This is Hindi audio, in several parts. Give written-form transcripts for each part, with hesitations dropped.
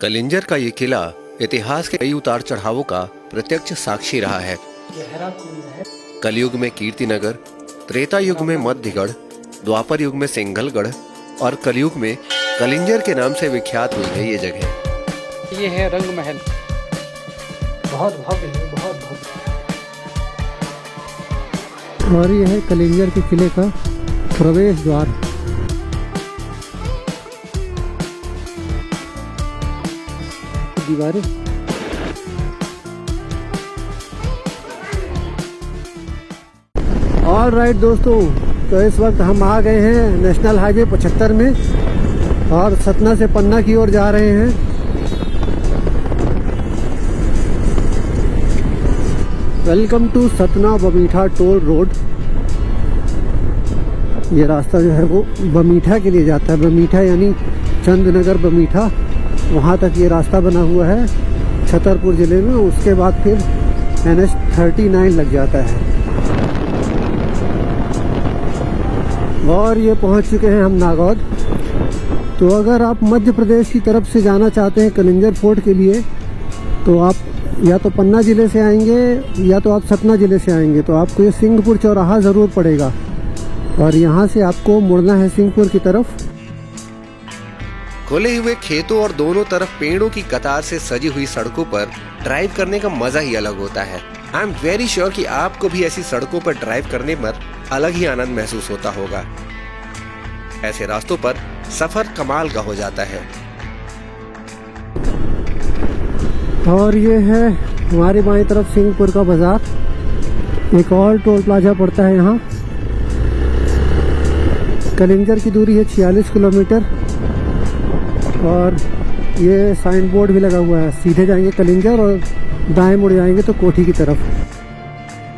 कलिंजर का ये किला इतिहास के कई उतार चढ़ावों का प्रत्यक्ष साक्षी रहा है। कलयुग में कीर्तिनगर, त्रेता युग में मध्यगढ़, द्वापर युग में सिंघलगढ़ और कलयुग में कलिंजर के नाम से विख्यात हुई है ये जगह। ये है रंग महल, बहुत भव्य है, बहुत भव्य। और ये है कलिंजर के किले का प्रवेश द्वार। दीवारें ऑल राइट दोस्तों, तो इस वक्त हम आ गए हैं नेशनल हाईवे 75 में और सतना से पन्ना की ओर जा रहे हैं। Welcome to Satna Bamitha toll road. ये रास्ता जो है वो बमीठा के लिए जाता है। बमीठा यानी चंदनगर बमीठा, वहाँ तक ये रास्ता बना हुआ है छतरपुर ज़िले में। उसके बाद फिर NH 39 लग जाता है और ये पहुँच चुके हैं हम नागौद। तो अगर आप मध्य प्रदेश की तरफ से जाना चाहते हैं कलिंजर फोर्ट के लिए, तो आप या तो पन्ना ज़िले से आएंगे या तो आप सतना ज़िले से आएंगे, तो आपको ये सिंहपुर चौराहा ज़रूर पड़ेगा और यहाँ से आपको मुड़ना है सिंहपुर की तरफ। खुले हुए खेतों और दोनों तरफ पेड़ों की कतार से सजी हुई सड़कों पर ड्राइव करने का मजा ही अलग होता है। आई एम वेरी श्योर कि आपको भी ऐसी सड़कों पर ड्राइव करने पर अलग ही आनंद महसूस होता होगा। ऐसे रास्तों पर सफर कमाल का हो जाता है। और ये है हमारी बाईं तरफ सिंहपुर का बाजार। एक और टोल प्लाजा पड़ता है यहाँ। कलिंजर की दूरी है 46 किलोमीटर और ये साइन बोर्ड भी लगा हुआ है। सीधे जाएंगे कलिंजर और दाएं मुड़ जाएंगे तो कोठी की तरफ।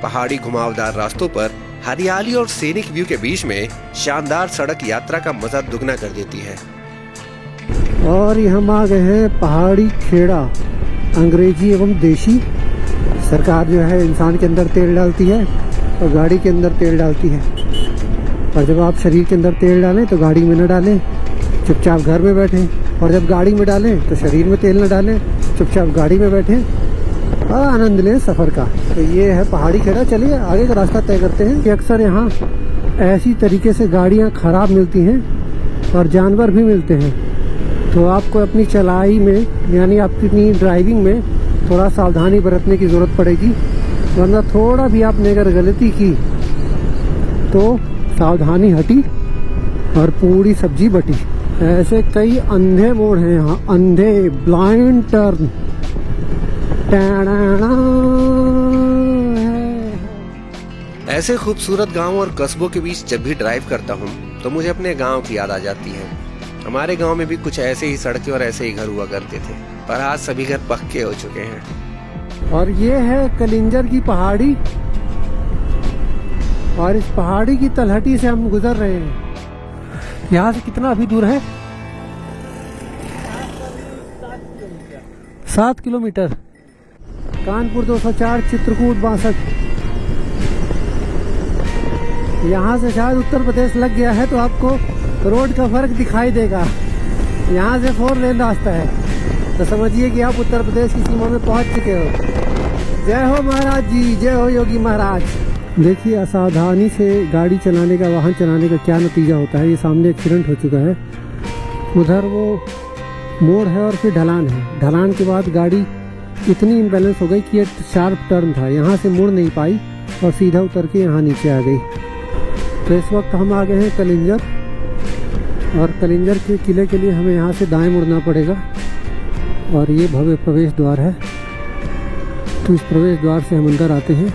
पहाड़ी घुमावदार रास्तों पर हरियाली और सीनिक व्यू के बीच में शानदार सड़क यात्रा का मजा दुगना कर देती है। और ये हम आ गए हैं पहाड़ी खेड़ा, अंग्रेजी एवं देशी। सरकार जो है इंसान के अंदर तेल डालती है और गाड़ी के अंदर तेल डालती है। और जब आप शरीर के अंदर तेल डालें तो गाड़ी में न डालें, चुपचाप घर में बैठें। और जब गाड़ी में डालें तो शरीर में तेल न डालें, चुपचाप गाड़ी में बैठें और आनंद लें सफ़र का। तो ये है पहाड़ी खेड़ा। चलिए आगे का रास्ता तय करते हैं। कि अक्सर यहाँ ऐसी तरीके से गाड़ियाँ ख़राब मिलती हैं और जानवर भी मिलते हैं, तो आपको अपनी चलाई में यानी आपकी ड्राइविंग में थोड़ा सावधानी बरतने की ज़रूरत पड़ेगी, वरना थोड़ा भी आपने अगर गलती की तो सावधानी हटी और पूरी सब्जी बटी। ऐसे कई अंधे मोड़ हैं यहाँ, अंधे ब्लाइंड टर्न। ऐसे खूबसूरत गांव और कस्बों के बीच जब भी ड्राइव करता हूँ तो मुझे अपने गांव की याद आ जाती है। हमारे गांव में भी कुछ ऐसे ही सड़कें और ऐसे ही घर हुआ करते थे, पर आज सभी घर पक्के हो चुके हैं। और ये है कलिंजर की पहाड़ी और इस पहाड़ी की तलहटी से हम गुजर रहे हैं। यहाँ से कितना अभी दूर है? 7 किलोमीटर। कानपुर 204, चित्रकूट 62। यहाँ से शायद उत्तर प्रदेश लग गया है तो आपको रोड का फर्क दिखाई देगा। यहाँ से 4 लेन रास्ता है तो समझिए कि आप उत्तर प्रदेश की सीमा में पहुँच चुके हो। जय हो महाराज जी, जय हो योगी महाराज। देखिए असावधानी से गाड़ी चलाने का, वाहन चलाने का क्या नतीजा होता है। ये सामने एक्सीडेंट हो चुका है। उधर वो मोड़ है और फिर ढलान है। ढलान के बाद गाड़ी इतनी इम्बैलेंस हो गई कि ये शार्प टर्न था, यहाँ से मुड़ नहीं पाई और सीधा उतर के यहाँ नीचे आ गई। तो इस वक्त हम आ गए हैं कलिंजर और कलिंजर के किले के लिए हमें यहाँ से दाएं मुड़ना पड़ेगा और ये भव्य प्रवेश द्वार है। तो इस प्रवेश द्वार से हम अंदर आते हैं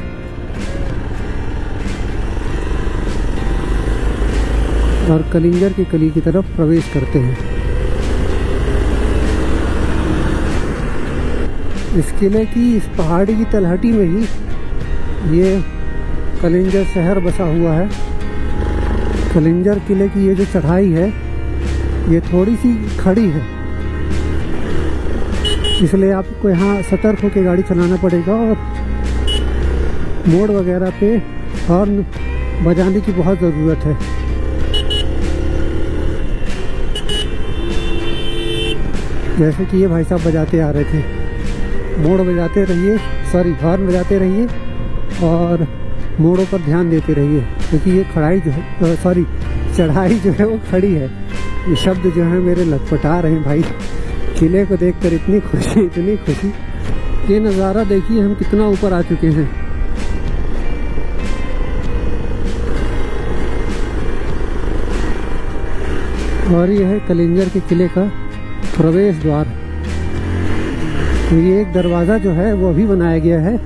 और कलिंजर की कली की तरफ प्रवेश करते हैं। इस किले की, इस पहाड़ी की तलहटी में ही ये कलिंजर शहर बसा हुआ है। कलिंजर किले की ये जो चढ़ाई है ये थोड़ी सी खड़ी है, इसलिए आपको यहाँ सतर्क होकर गाड़ी चलाना पड़ेगा और मोड़ वगैरह पे हॉर्न बजाने की बहुत ज़रूरत है। जैसे कि ये भाई साहब बजाते आ रहे थे, मोड़ बजाते रहिए, सॉरी हॉर्न बजाते रहिए और मोड़ों पर ध्यान देते रहिए, क्योंकि ये खड़ाई जो है सॉरी चढ़ाई जो है वो खड़ी है। ये शब्द जो है मेरे लटपटा रहे हैं भाई। किले को देखकर इतनी खुशी, इतनी खुशी। ये नज़ारा देखिए हम कितना ऊपर आ चुके हैं। और ये है कलिंजर के किले का प्रवेश द्वार। ये एक दरवाज़ा जो है वो अभी बनाया गया है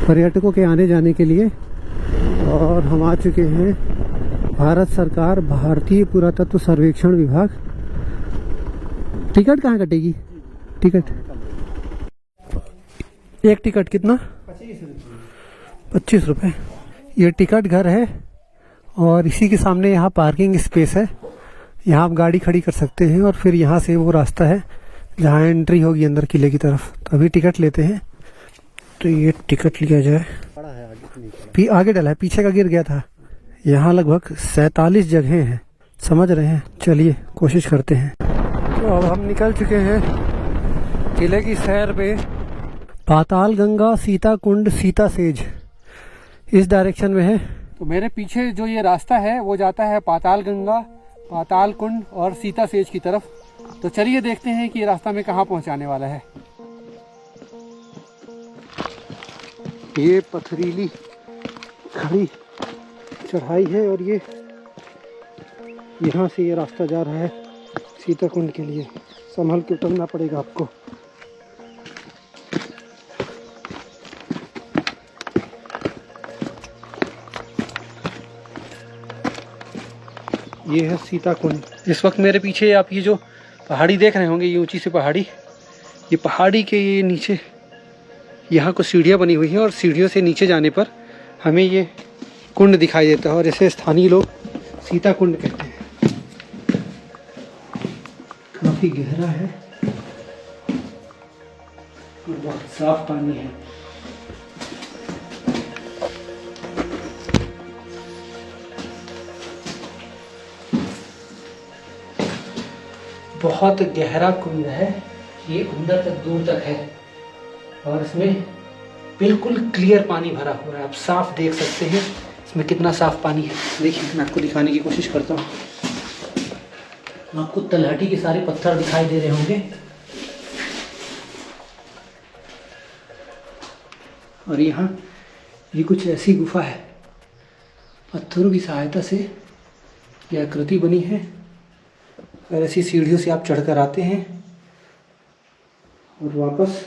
पर्यटकों के आने जाने के लिए। और हम आ चुके हैं भारत सरकार भारतीय पुरातत्व सर्वेक्षण विभाग। टिकट कहाँ कटेगी? टिकट एक टिकट कितना? 25 रुपये। ये टिकट घर है और इसी के सामने यहाँ पार्किंग स्पेस है। यहाँ आप गाड़ी खड़ी कर सकते हैं और फिर यहाँ से वो रास्ता है जहाँ एंट्री होगी अंदर किले की तरफ। तो अभी टिकट लेते हैं। तो ये टिकट लिया जाए। आगे डला है, पीछे का गिर गया था। यहाँ लगभग 47 जगह हैं, समझ रहे हैं। चलिए कोशिश करते हैं। तो अब हम निकल चुके हैं किले की सैर पे। पाताल गंगा, सीता कुंड, सीता सेज इस डायरेक्शन में है। तो मेरे पीछे जो ये रास्ता है वो जाता है पाताल गंगा, पाताल कुंड और सीता सेज की तरफ। तो चलिए देखते हैं कि ये रास्ता में कहाँ पहुँचाने वाला है। ये पथरीली खड़ी चढ़ाई है और ये यहाँ से ये रास्ता जा रहा है सीता कुंड के लिए। संभल के उतरना पड़ेगा आपको। ये है सीता कुंड। इस वक्त मेरे पीछे आप ये जो पहाड़ी देख रहे होंगे, ये ऊंची सी पहाड़ी, ये पहाड़ी के ये नीचे यहाँ कुछ सीढ़ियाँ बनी हुई हैं और सीढ़ियों से नीचे जाने पर हमें ये कुंड दिखाई देता है और इसे स्थानीय लोग सीता कुंड कहते हैं। काफी गहरा है और बहुत साफ पानी है। बहुत गहरा कुंड है, ये अंदर तक दूर तक है और इसमें बिल्कुल क्लियर पानी भरा हुआ है। आप साफ देख सकते हैं इसमें कितना साफ पानी है। देखिए मैं आपको दिखाने की कोशिश करता हूँ। आपको तलहटी के सारे पत्थर दिखाई दे रहे होंगे और यहाँ ये कुछ ऐसी गुफा है, पत्थरों की सहायता से ये आकृति बनी है और ऐसी सीढ़ियों से आप चढ़कर आते हैं और वापस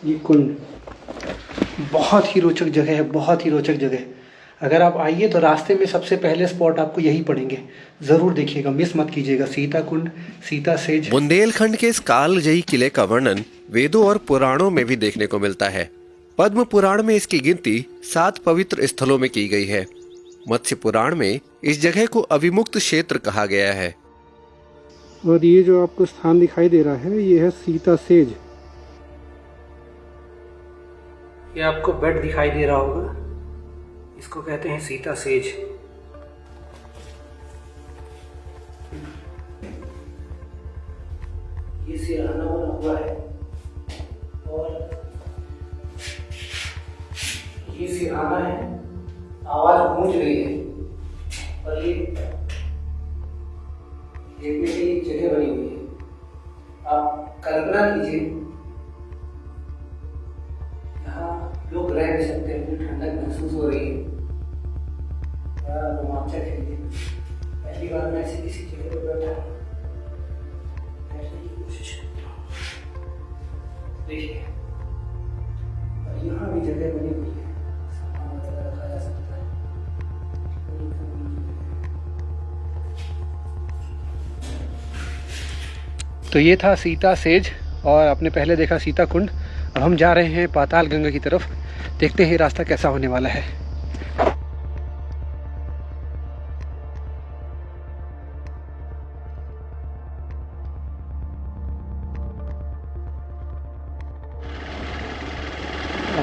ये कुंड। बहुत ही रोचक जगह है, बहुत ही रोचक जगह। अगर आप आइए तो रास्ते में सबसे पहले स्पॉट आपको यही पड़ेंगे, जरूर देखिएगा, मिस मत कीजिएगा। सीता कुंड, सीता सेज। बुंदेलखंड के इस कालजयी किले का वर्णन वेदों और पुराणों में भी देखने को मिलता है। पद्म पुराण में इसकी गिनती 7 पवित्र स्थलों में की गई है। मत्स्य पुराण में इस जगह को अविमुक्त क्षेत्र कहा गया है। और ये जो आपको स्थान दिखाई दे रहा है ये है सीता सेज। ये आपको बेड दिखाई दे रहा होगा, इसको कहते हैं सीता सेज। ये सिरहाना बना हुआ है और ये सिरहाना है, आवाज गूंज रही है और ये देखने के लिए एक जगह बनी हुई है। आप कल्पना कीजिए यहाँ लोग रह भी सकते हैं, ठंडक महसूस हो रही है, बड़ा रोमांचक है। पहली बार मैं ऐसी किसी जगह पर बैठा बैठने की कोशिश करता हूँ। देखिए और यहाँ भी जगह बनी हुई है, सामान वगैरह रखा जा सकता है। तो ये था सीता सेज और आपने पहले देखा सीता कुंड। अब हम जा रहे हैं पाताल गंगा की तरफ, देखते हैं रास्ता कैसा होने वाला है।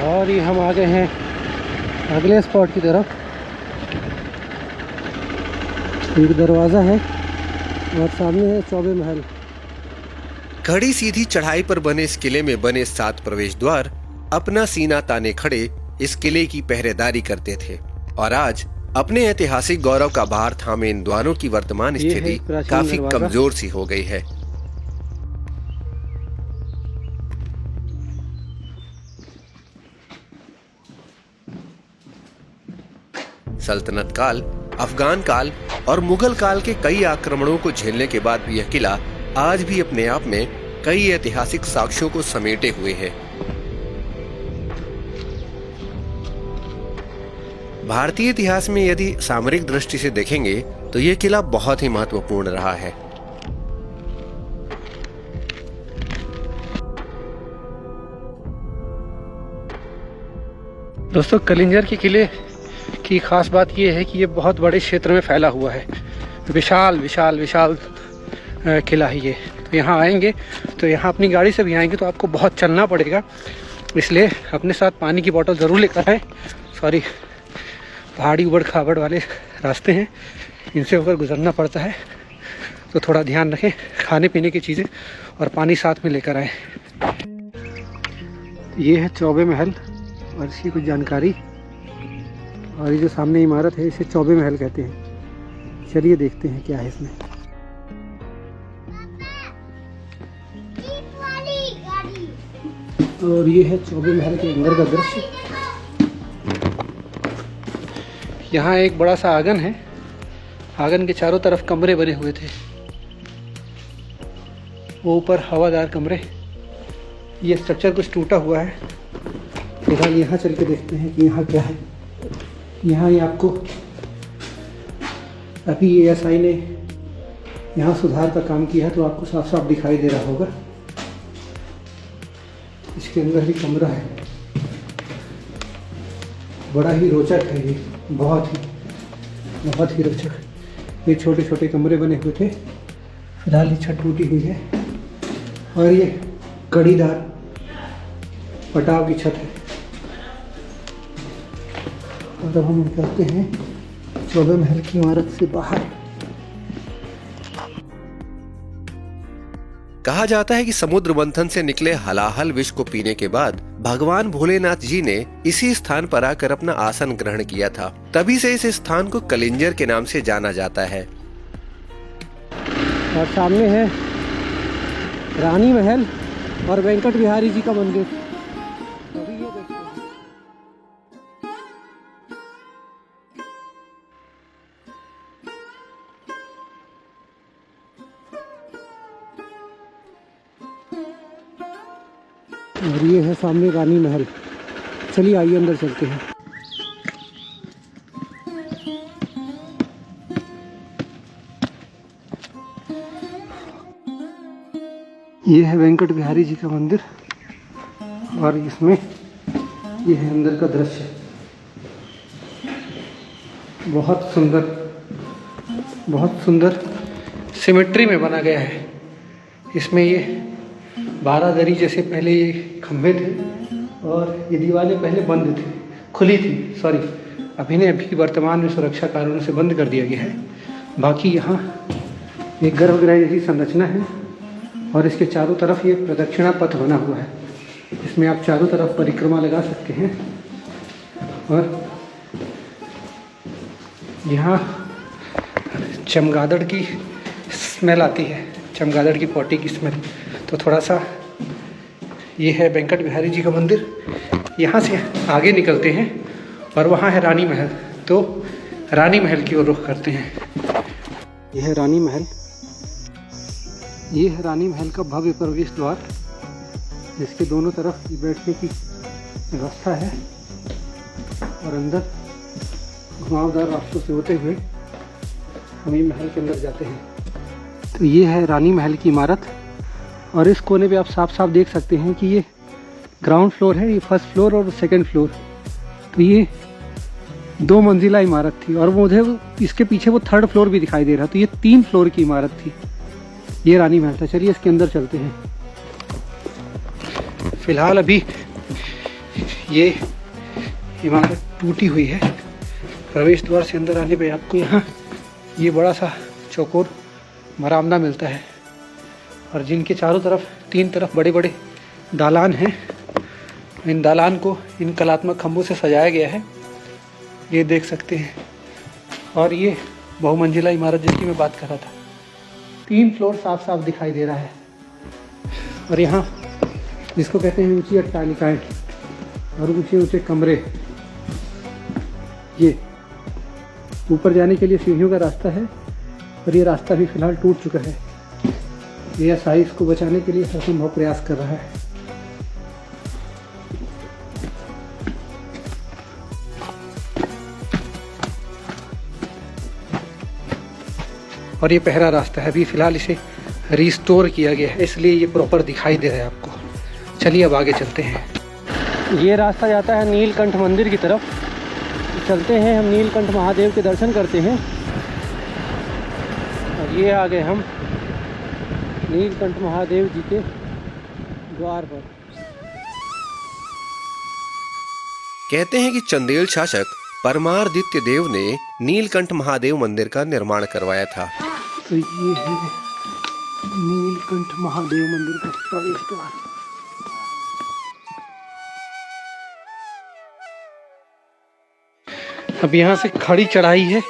और ये हम आ गए हैं अगले स्पॉट की तरफ। एक दरवाज़ा है और सामने है चौबे महल। खड़ी सीधी चढ़ाई पर बने इस किले में बने 7 प्रवेश द्वार अपना सीना ताने खड़े इस किले की पहरेदारी करते थे और आज अपने ऐतिहासिक गौरव का भार थामे इन द्वारों की वर्तमान ये है स्थिति प्राचीन काफी दरवाजा। कमजोर सी हो गई है। सल्तनत काल, अफगान काल और मुगल काल के कई आक्रमणों को झेलने के बाद भी यह किला आज भी अपने आप में कई ऐतिहासिक साक्ष्यों को समेटे हुए है। भारतीय इतिहास में यदि सामरिक दृष्टि से देखेंगे तो यह किला बहुत ही महत्वपूर्ण रहा है। दोस्तों, कलिंजर के किले की खास बात यह है कि ये बहुत बड़े क्षेत्र में फैला हुआ है। विशाल विशाल विशाल किला है ये। तो यहाँ आएंगे तो यहाँ अपनी गाड़ी से भी आएंगे तो आपको बहुत चलना पड़ेगा, इसलिए अपने साथ पानी की बोतल ज़रूर लेकर आए। सॉरी, पहाड़ी उबड़ खाबड़ वाले रास्ते हैं, इनसे होकर गुजरना पड़ता है, तो थोड़ा ध्यान रखें। खाने पीने की चीज़ें और पानी साथ में लेकर आए। ये है चौबे महल और इसकी कुछ जानकारी। और ये जो सामने इमारत है इसे चौबे महल कहते हैं। चलिए देखते हैं क्या है इसमें। और ये है चौबे महल के अंदर का दृश्य। यहाँ एक बड़ा सा आंगन है। आंगन के चारों तरफ कमरे बने हुए थे, वो ऊपर हवादार कमरे। ये स्ट्रक्चर कुछ टूटा हुआ है। फिलहाल यहाँ चल के देखते हैं कि यहाँ क्या है। यहाँ ये आपको अभी ASI ने यहाँ सुधार का काम किया है, तो आपको साफ साफ दिखाई दे रहा होगा। इसके अंदर भी कमरा है, बड़ा ही रोचक है ये, बहुत ही रोचक। ये छोटे छोटे कमरे बने हुए थे। फिलहाल ये छत टूटी हुई है और ये कड़ीदार पटाव की छत है। और अब हम निकलते हैं चौबे महल की इमारत से बाहर। कहा जाता है कि समुद्र मंथन से निकले हलाहल विष को पीने के बाद भगवान भोलेनाथ जी ने इसी स्थान पर आकर अपना आसन ग्रहण किया था। तभी से इस स्थान को कलिंजर के नाम से जाना जाता है। और सामने है रानी महल और वेंकट बिहारी जी का मंदिर। अभी ये देखते हैं। और ये है सामने रानी महल। चलिए आइए अंदर चलते हैं। ये है वेंकट बिहारी जी का मंदिर और इसमें ये है अंदर का दृश्य। बहुत सुंदर सिमेट्री में बना गया है। इसमें ये 12 दरी जैसे पहले ये खंभे थे और ये दीवारें पहले बंद थी, खुली थी, सॉरी। अभी वर्तमान में सुरक्षा कारणों से बंद कर दिया गया है। बाकी यहाँ एक गर्भगृह जैसी संरचना है और इसके चारों तरफ ये प्रदक्षिणा पथ बना हुआ है। इसमें आप चारों तरफ परिक्रमा लगा सकते हैं। और यहाँ चमगादड़ की स्मेल आती है, चमगादड़ की पॉटी की स्मेल। तो थोड़ा सा ये है वेंकट बिहारी जी का मंदिर। यहाँ से आगे निकलते हैं और वहाँ है रानी महल। तो रानी महल की ओर रुख करते हैं। यह है रानी महल। ये है रानी महल का भव्य प्रवेश द्वार, जिसके दोनों तरफ बैठने की व्यवस्था है और अंदर घुमावदार रास्तों से होते हुए हम ये महल के अंदर जाते हैं। तो ये है रानी महल की इमारत और इस कोने पे आप साफ साफ देख सकते हैं कि ये ग्राउंड फ्लोर है, ये फर्स्ट फ्लोर और सेकंड फ्लोर। तो ये 2 मंजिला इमारत थी और वो उधर इसके पीछे वो 3rd फ्लोर भी दिखाई दे रहा। तो ये 3 फ्लोर की इमारत थी। ये रानी महल था। चलिए इसके अंदर चलते हैं। फिलहाल अभी ये इमारत टूटी हुई है। प्रवेश द्वार से अंदर आने पे आपको यहाँ ये बड़ा सा चौकोर बरामदा मिलता है और जिनके चारों तरफ 3 तरफ बड़े बड़े दालान हैं। इन दालान को इन कलात्मक खंभों से सजाया गया है, ये देख सकते हैं। और ये बहुमंजिला इमारत जिसकी मैं बात कर रहा था, 3 फ्लोर साफ साफ दिखाई दे रहा है। और यहाँ जिसको कहते हैं ऊंची अट्टालिकाएं और ऊंचे ऊंचे कमरे, ये ऊपर जाने के लिए सीढ़ियों का रास्ता है और ये रास्ता भी फिलहाल टूट चुका है। ये एसआई इसको बचाने के लिए हर संभव प्रयास कर रहा है। और ये पहला रास्ता है, अभी फिलहाल इसे रिस्टोर किया गया है इसलिए ये प्रॉपर दिखाई दे रहा है आपको। चलिए अब आगे चलते हैं। ये रास्ता जाता है नीलकंठ मंदिर की तरफ। चलते हैं, हम नीलकंठ महादेव के दर्शन करते हैं। और ये आ गए हम नीलकंठ महादेव जी के द्वार पर। कहते हैं कि चंदेल शासक परमारदित्य देव ने नीलकंठ महादेव मंदिर का निर्माण करवाया था। तो ये है नीलकंठ महादेव मंदिर का प्रवेश द्वार। अब यहाँ से खड़ी चढ़ाई है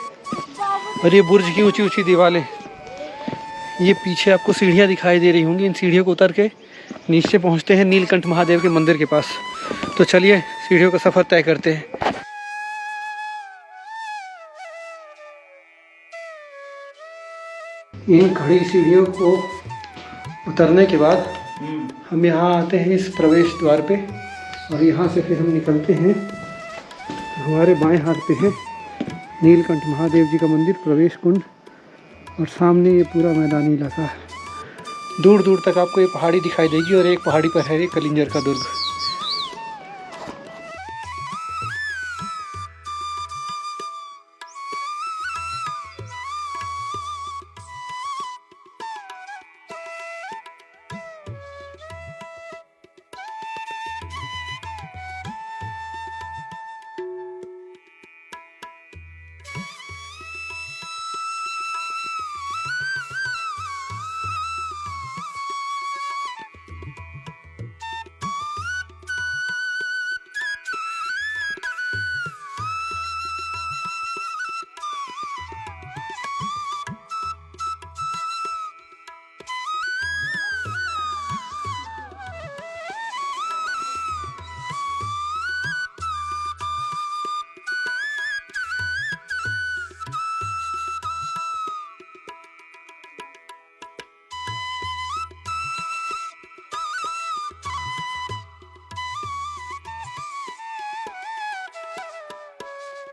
और ये बुर्ज की ऊंची ऊंची दीवारें। ये पीछे आपको सीढ़ियाँ दिखाई दे रही होंगी। इन सीढ़ियों को उतर के नीचे पहुँचते हैं नीलकंठ महादेव के मंदिर के पास। तो चलिए सीढ़ियों का सफ़र तय करते हैं। इन खड़ी सीढ़ियों को उतरने के बाद हम यहाँ आते हैं इस प्रवेश द्वार पे और यहाँ से फिर हम निकलते हैं। हमारे बाएं हाथ पे है नीलकंठ महादेव जी का मंदिर, प्रवेश कुंड, और सामने ये पूरा मैदानी इलाका है। दूर दूर तक आपको ये पहाड़ी दिखाई देगी और एक पहाड़ी पर है ये कलिंजर का दुर्ग।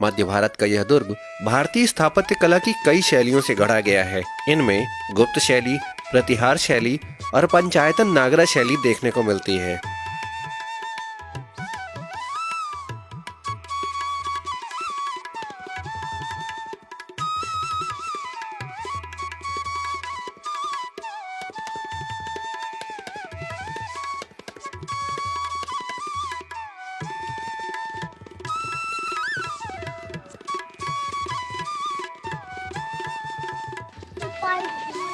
मध्य भारत का यह दुर्ग भारतीय स्थापत्य कला की कई शैलियों से गढ़ा गया है। इनमें गुप्त शैली, प्रतिहार शैली और पंचायतन नागरा शैली देखने को मिलती है।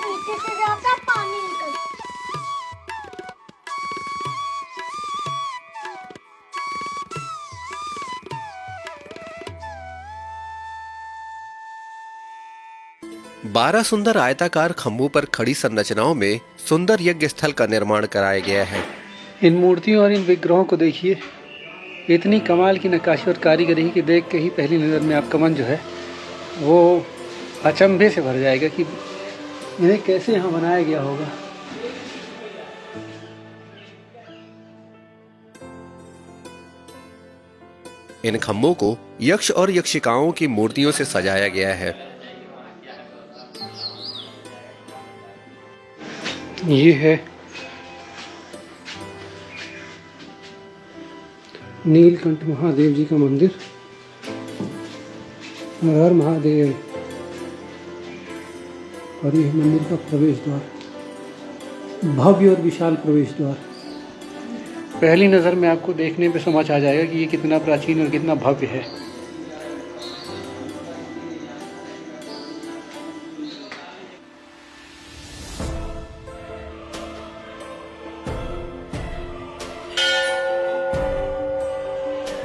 नीचे से जाता है पानी निकल। बारह सुंदर आयताकार खंभों पर खड़ी संरचनाओं में सुंदर यज्ञ स्थल का निर्माण कराया गया है। इन मूर्तियों और इन विग्रहों को देखिए, इतनी कमाल की नक्काशी और कारीगरी कि देख के ही पहली नज़र में आपका मन जो है वो अचंभे से भर जाएगा कि इन्हें कैसे यहाँ बनाया गया होगा। इन खंभों को यक्ष और यक्षिकाओं की मूर्तियों से सजाया गया है। ये है नीलकंठ महादेव जी का मंदिर। हर हर महादेव। और यह मंदिर का प्रवेश द्वार, भव्य और विशाल प्रवेश द्वार। पहली नज़र में आपको देखने पे समझ आ जाएगा कि ये कितना प्राचीन और कितना भव्य है।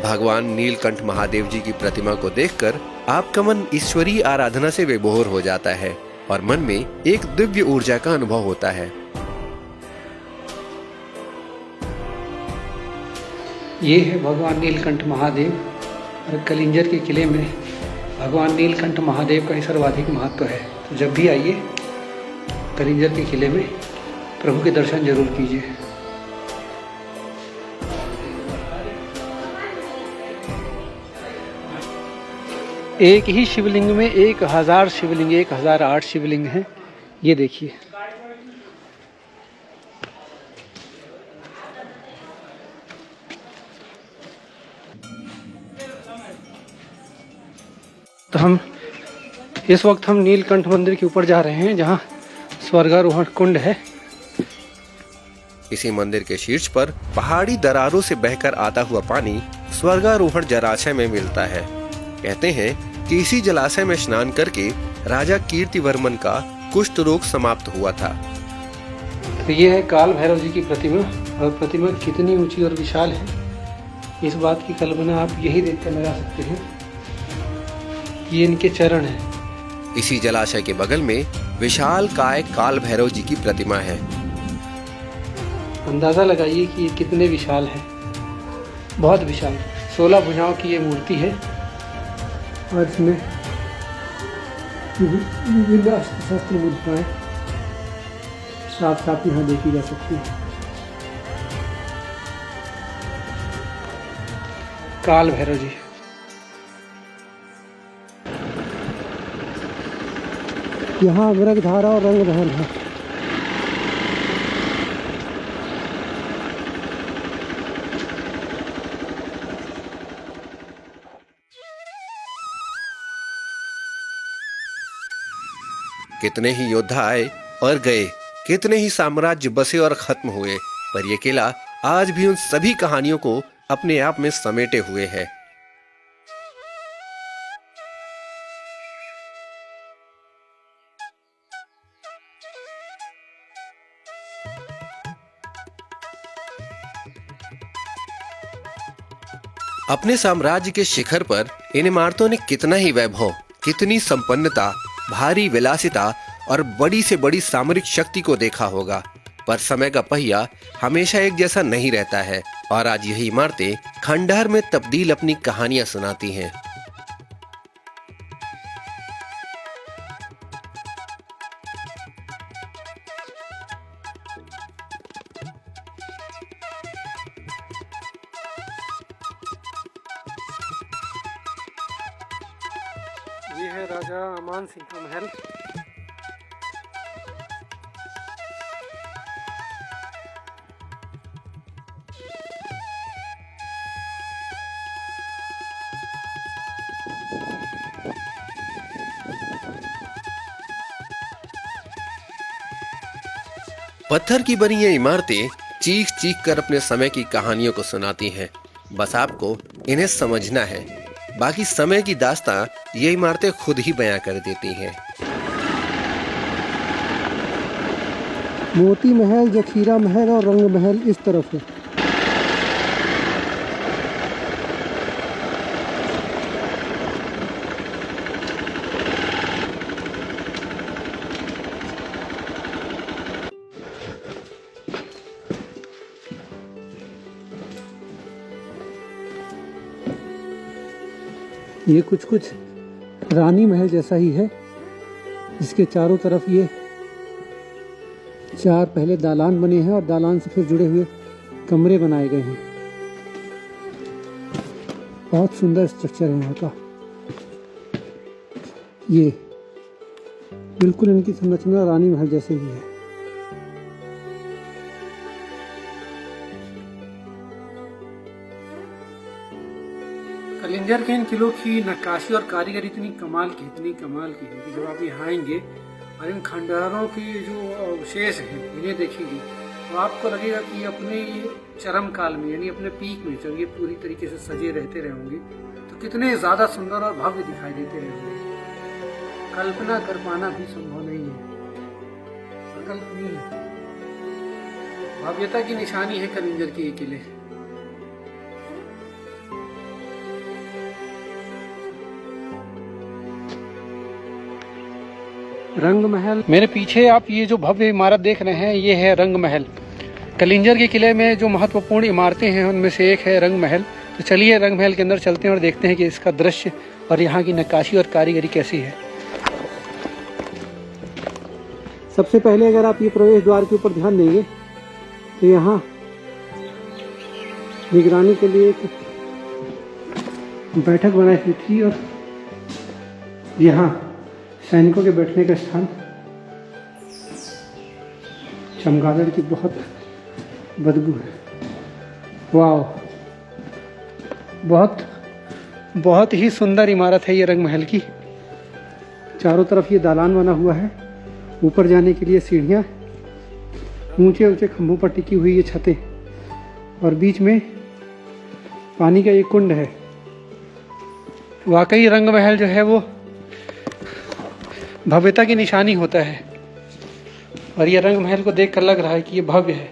भगवान नीलकंठ महादेव जी की प्रतिमा को देखकर आपका मन ईश्वरीय आराधना से विभोर हो जाता है और मन में एक दिव्य ऊर्जा का अनुभव होता है। ये है भगवान नीलकंठ महादेव और कलिंजर के किले में भगवान नीलकंठ महादेव का ही सर्वाधिक महत्व है। तो जब भी आइए कलिंजर के किले में प्रभु के दर्शन जरूर कीजिए। एक ही शिवलिंग में 1000 शिवलिंग, 1008 शिवलिंग हैं। ये देखिए, तो हम इस वक्त हम नीलकंठ मंदिर के ऊपर जा रहे हैं जहाँ स्वर्गारोहण कुंड है। इसी मंदिर के शीर्ष पर पहाड़ी दरारों से बहकर आता हुआ पानी स्वर्गारोहण जलाशय में मिलता है। कहते हैं कि इसी जलाशय में स्नान करके राजा कीर्तिवर्मन का कुष्ठ रोग समाप्त हुआ था। तो ये है काल भैरव जी की प्रतिमा, और प्रतिमा कितनी ऊंची और विशाल है इस बात की कल्पना आप यही देखकर लगा सकते हैं। ये इनके चरण हैं। इसी जलाशय के बगल में विशाल काय काल भैरव जी की प्रतिमा है। अंदाजा लगाइए कि ये कितने विशाल हैं, बहुत विशाल। 16 भुजाओं की ये मूर्ति है और इसमें विभिन्न अस्त्र शस्त्र मुद्राएं साफ साफ यहाँ देखी जा सकती है। काल भैरव जी। यहाँ मृगधारा और रंग महल है। कितने ही योद्धा आए और गए, कितने ही साम्राज्य बसे और खत्म हुए, पर यह किला आज भी उन सभी कहानियों को अपने आप में समेटे हुए है। अपने साम्राज्य के शिखर पर इन इमारतों ने कितना ही वैभव, कितनी संपन्नता, भारी विलासिता और बड़ी से बड़ी सामरिक शक्ति को देखा होगा, पर समय का पहिया हमेशा एक जैसा नहीं रहता है और आज यही इमारतें खंडहर में तब्दील अपनी कहानियां सुनाती हैं। ये है राजा अमान सिंह का महल। पत्थर की बनी ये इमारतें चीख चीख कर अपने समय की कहानियों को सुनाती हैं। बस आपको इन्हें समझना है, बाकी समय की दास्तां ये इमारतें खुद ही बयां कर देती हैं। मोती महल, जखीरा महल और रंग महल इस तरफ है। ये कुछ कुछ रानी महल जैसा ही है, जिसके चारों तरफ ये 4 पहले दालान बने हैं और दालान से फिर जुड़े हुए कमरे बनाए गए हैं। बहुत सुंदर स्ट्रक्चर है यहाँ का। ये बिल्कुल इनकी संरचना रानी महल जैसे ही है। कलिंजर के इन किलों की नक्काशी और कारीगरी इतनी कमाल की है कि जब आप यहाँ आएंगे और इन खंडहरों की जो अवशेष हैं इन्हें देखेंगे तो आपको लगेगा कि अपने चरम काल में, यानी अपने पीक में जब ये पूरी तरीके से सजे रहते रहे होंगे तो कितने ज्यादा सुंदर और भव्य दिखाई देते रहे होंगे। कल्पना कर पाना भी संभव नहीं है, अकल्पनीय भव्यता की निशानी है कलिंजर के ये किले। रंग महल। मेरे पीछे आप ये जो भव्य इमारत देख रहे हैं, ये है रंग महल। कलिंजर के किले में जो महत्वपूर्ण इमारतें हैं उनमें से एक है रंग महल। तो चलिए रंग महल के अंदर चलते हैं और देखते हैं कि इसका दृश्य और यहाँ की नक्काशी और कारीगरी कैसी है। सबसे पहले अगर आप ये प्रवेश द्वार के ऊपर ध्यान देंगे तो यहाँ निगरानी के लिए एक बैठक बनाई हुई थी और यहाँ सैनिकों के बैठने का स्थान। चमगादड़ की बहुत बदबू है। वाह, बहुत ही सुंदर इमारत है ये रंग महल की। चारों तरफ ये दालान बना हुआ है, ऊपर जाने के लिए सीढ़ियाँ, ऊंचे ऊंचे खंभों पर टिकी हुई ये छतें और बीच में पानी का एक कुंड है। वाकई रंग महल जो है वो भव्यता की निशानी होता है और ये रंग महल को देखकर लग रहा है कि ये भव्य है।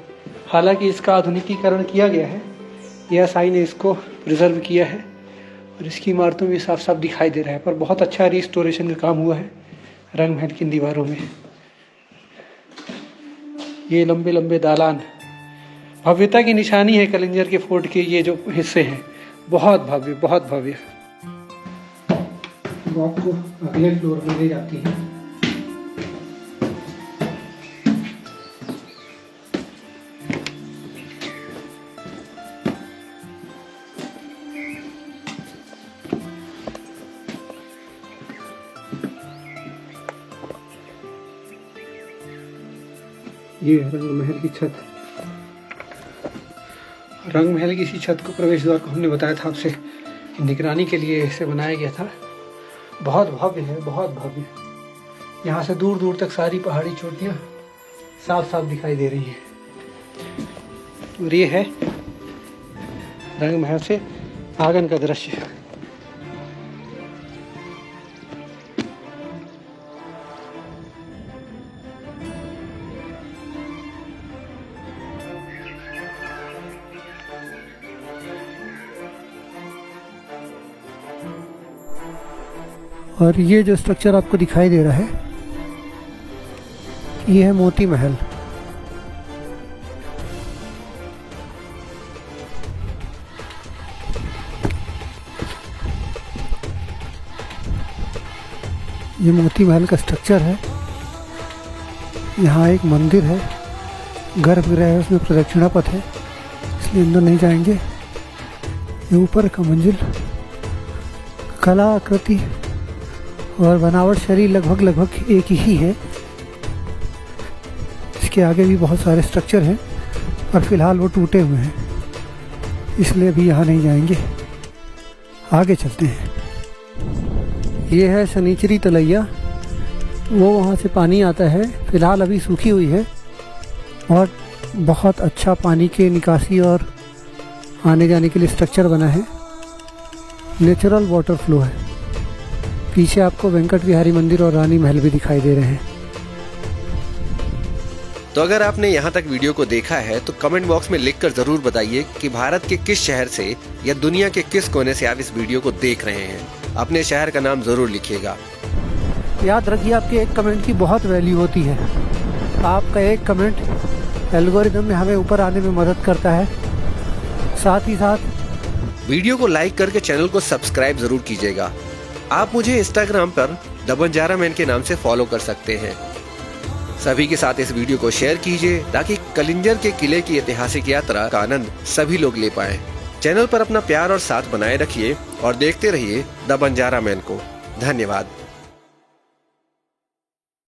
हालांकि इसका आधुनिकीकरण किया गया है, ESI ने इसको प्रिजर्व किया है और इसकी इमारतों में साफ साफ दिखाई दे रहा है, पर बहुत अच्छा रिस्टोरेशन का काम हुआ है रंग महल की दीवारों में। ये लंबे लंबे दालान भव्यता की निशानी है। कलिंजर के फोर्ट के ये जो हिस्से हैं बहुत भव्य, बहुत भव्य। आपको अगले फ्लोर में ले जाती है। ये है रंग महल की छत। रंग महल की इसी छत को, प्रवेश द्वार को हमने बताया था आपसे, निगरानी के लिए इसे बनाया गया था। बहुत भव्य है, बहुत भव्य। यहाँ से दूर दूर तक सारी पहाड़ी चोटियाँ साफ साफ दिखाई दे रही हैं। और ये है रंग महल से आंगन का दृश्य। और ये जो स्ट्रक्चर आपको दिखाई दे रहा है, ये है मोती महल। ये मोती महल का स्ट्रक्चर है। यहाँ एक मंदिर है, गर्भगृह है, उसमें प्रदक्षिणा पथ है, इसलिए अंदर नहीं जाएंगे। ये ऊपर का मंजिल, कला आकृति और बनावट शैली लगभग एक ही है। इसके आगे भी बहुत सारे स्ट्रक्चर हैं और फिलहाल वो टूटे हुए हैं, इसलिए अभी यहाँ नहीं जाएंगे, आगे चलते हैं। ये है शनिचरी तलैया, वो वहाँ से पानी आता है, फिलहाल अभी सूखी हुई है और बहुत अच्छा पानी के निकासी और आने जाने के लिए स्ट्रक्चर बना है। नेचुरल वाटर फ्लो है। पीछे आपको वेंकट विहारी मंदिर और रानी महल भी दिखाई दे रहे हैं। तो अगर आपने यहाँ तक वीडियो को देखा है तो कमेंट बॉक्स में लिखकर जरूर बताइए कि भारत के किस शहर से या दुनिया के किस कोने से आप इस वीडियो को देख रहे हैं। अपने शहर का नाम जरूर लिखिएगा। याद रखिए, आपके एक कमेंट की बहुत वैल्यू होती है। आपका एक कमेंट एल्गोरिदम में हमें ऊपर आने में मदद करता है। साथ ही साथ वीडियो को लाइक करके चैनल को सब्सक्राइब जरूर कीजिएगा। आप मुझे इंस्टाग्राम पर द बंजारा मैन के नाम से फॉलो कर सकते हैं। सभी के साथ इस वीडियो को शेयर कीजिए ताकि कलिंजर के किले की ऐतिहासिक यात्रा का आनंद सभी लोग ले पाएं। चैनल पर अपना प्यार और साथ बनाए रखिए और देखते रहिए द बंजारा मैन को। धन्यवाद।